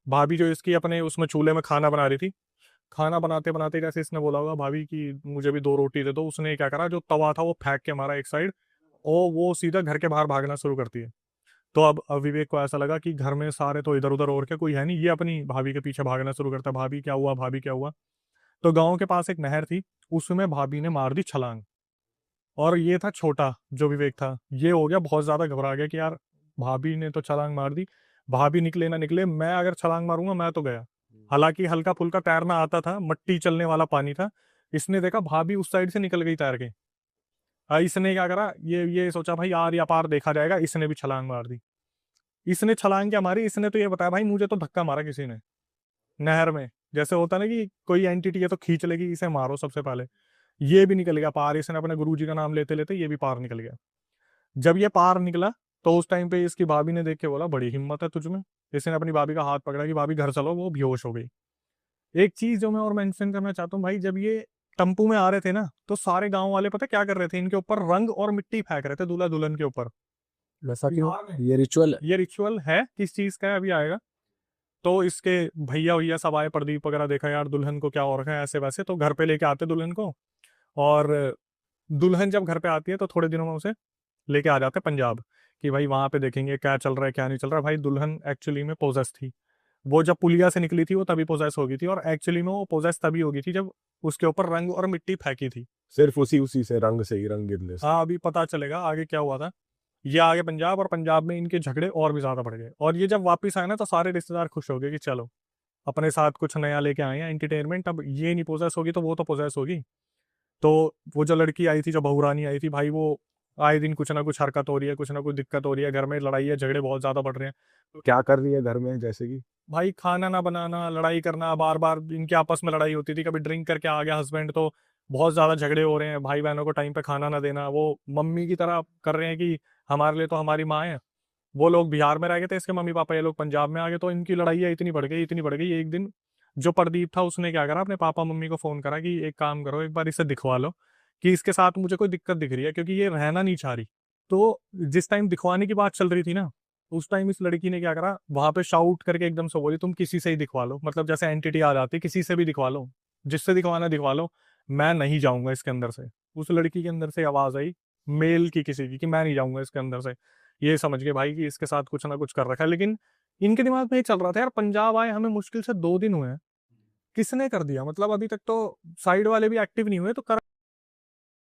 भाभी जो इसकी अपने उसमें चूल्हे में खाना बना रही थी, खाना बनाते बनाते जैसे इसने बोला होगा भाभी की मुझे भी 2 रोटी दे दो, उसने क्या करा, जो तवा था वो फेंक के मारा एक साइड, और वो सीधा घर के बाहर भागना शुरू करती है। तो अब विवेक को ऐसा लगा कि घर में सारे तो इधर उधर और के कोई है नहीं, ये अपनी भाभी के पीछे भागना शुरू करता है, भाभी क्या हुआ, भाभी क्या हुआ। तो गांव के पास एक नहर थी, उसमें भाभी ने मार दी छलांग। और ये था छोटा जो विवेक था, ये हो गया बहुत ज्यादा घबरा गया कि यार भाभी ने तो छलांग मार दी, भाभी निकले ना निकले, मैं अगर छलांग मारूंगा मैं तो गया। हालांकि हल्का फुल्का तैरना आता था, मट्टी चलने वाला पानी था। इसने देखा भाभी उस साइड से निकल गई तैर के। इसने क्या करा, ये सोचा भाई यार या पार देखा जाएगा, इसने भी छलांग मार दी। इसने छलांग क्या मारी, इसने तो ये बताया भाई मुझे तो धक्का मारा किसी ने नहर में। जैसे होता ना कि कोई एंटिटी है तो खींच लेगी, इसे मारो सबसे पहले। ये भी निकल गया पार, इसने अपने गुरुजी का नाम लेते लेते ये भी पार निकल गया। जब ये पार निकला तो उस टाइम पे इसकी भाभी ने देख के बोला बड़ी हिम्मत है तुझमें। इसने अपनी भाभी का हाथ पकड़ा कि भाभी घर चलो, वो बेहोश हो गई। एक चीज जो मैं और मेंशन करना चाहता हूँ भाई, जब ये टम्पू में आ रहे थे ना, तो सारे गांव वाले पता क्या कर रहे थे, इनके ऊपर रंग और मिट्टी फेंक रहे थे, दूल्हा दुल्हन के ऊपर। वैसा क्यों? बिहार में ये रिचुअल? ये रिचुअल है, किस चीज का है अभी आएगा। तो इसके भैया भैया सब आए, प्रदीप वगैरह देखा यार दुल्हन को क्या हो रखा है ऐसे वैसे, तो घर पे लेके आते दुल्हन को। और दुल्हन जब घर पे आती है तो थोड़े दिनों में उसे लेके आ जाते पंजाब, कि भाई वहां पे देखेंगे क्या चल रहा है क्या नहीं चल रहा है। भाई दुल्हन एक्चुअली में पोजेस थी, वो जब पुलिया से निकली थी वो तभी पोजेस हो गई थी, और एक्चुअली में वो पोजेस तभी हो गई थी जब उसके ऊपर रंग और मिट्टी फेंकी थी। सिर्फ उसी उसी से, रंग से ही, रंग गिरने से? हाँ अभी पता चलेगा आगे क्या हुआ था। ये आगे पंजाब, और पंजाब में इनके झगड़े और भी ज्यादा बढ़ गए, और ये जब वापस आए ना तो सारे रिश्तेदार खुश हो गए कि चलो अपने साथ कुछ नया लेके आए हैं एंटरटेनमेंट, अब ये नहीं पोजेस होगी तो वो तो पोजेस होगी। तो वो जो लड़की आई थी, जो बहुरानी आई थी भाई, वो आए दिन कुछ ना कुछ हरकत हो रही है, कुछ ना कुछ दिक्कत हो रही है घर में, लड़ाई है झगड़े बहुत ज्यादा बढ़ रहे हैं। तो क्या कर रही है घर में, जैसे कि? भाई खाना ना बनाना, लड़ाई करना, बार बार इनके आपस में लड़ाई होती थी, कभी ड्रिंक करके आ गया हस्बैंड तो बहुत ज्यादा झगड़े हो रहे हैं, भाई बहनों को टाइम पे खाना ना देना, वो मम्मी की तरह कर रहे हैं कि हमारे लिए तो हमारी माँ है। वो लोग बिहार में रह गए थे इसके मम्मी पापा, ये लोग पंजाब में आ गए, तो इनकी लड़ाई इतनी बढ़ गई इतनी बढ़ गई। एक दिन जो प्रदीप था उसने क्या करा, अपने पापा मम्मी को फोन करा कि एक काम करो, एक बार इसे दिखवा लो कि इसके साथ मुझे कोई दिक्कत दिख रही है, क्योंकि ये रहना नहीं चाह रही। तो जिस टाइम दिखवाने की बात चल रही थी ना, उस टाइम इस लड़की ने क्या करा, वहां पे शाउट करके एकदम से बोली तुम किसी से ही दिखवा लो, मतलब जैसे एंटिटी आ जाती किसी से भी दिखवा लो, जिससे दिखवाना दिखवा लो, मैं नहीं जाऊंगा इसके अंदर से। उस लड़की के अंदर से आवाज आई, मेल की किसी की, कि मैं नहीं जाऊंगा इसके अंदर से। ये समझ गए भाई कि इसके साथ कुछ ना कुछ कर रखा है, लेकिन इनके दिमाग में ये चल रहा था यार पंजाब आए हमें मुश्किल से 2 दिन हुए हैं, किसने कर दिया, मतलब अभी तक तो साइड वाले भी एक्टिव नहीं हुए तो कर